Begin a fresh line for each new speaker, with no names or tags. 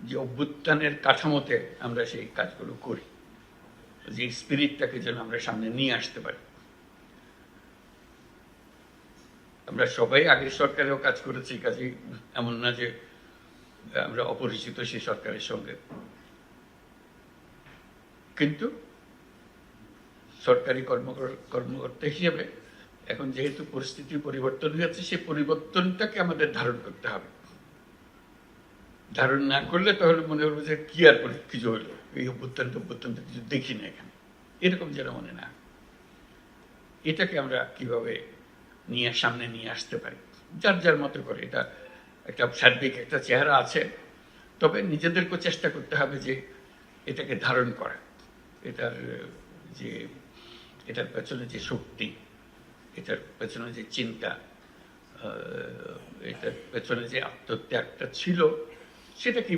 যে অভ্যুত্থানের কাঠামোতে আমরা সেই কাজগুলো করি, যে স্পিরিটটাকে যেন আমরা সামনে নিয়ে আসতে পারি। আমরা সবাই আগের সরকারেও কাজ করেছি, কাজে এমন না যে আমরা অপরিচিত সেই সরকারের সঙ্গে, কিন্তু সরকারি কর্মকর্তা হিসেবে এখন যেহেতু পরিস্থিতির পরিবর্তন হয়েছে, সেই পরিবর্তনটাকে আমাদের ধারণ করতে হবে। ধারণ না করলে তাহলে মনে হবে যে কি আর কিছু হলো, এই অভ্যুত্থান কিছু দেখি না এখানে, এরকম যেন মনে না। এটাকে আমরা কিভাবে সামনে নিয়ে আসতে পারি, যার যার মতো করে। এটা একটা সার্বিক একটা চেহারা আছে, তবে নিজেদেরকেও চেষ্টা করতে হবে যে এটাকে ধারণ করা, এটার পেছনে যে শক্তি, এটার পেছনে যে চিন্তা, এটার পেছনে যে আত্মত্যাগটা ছিল, সেটা কি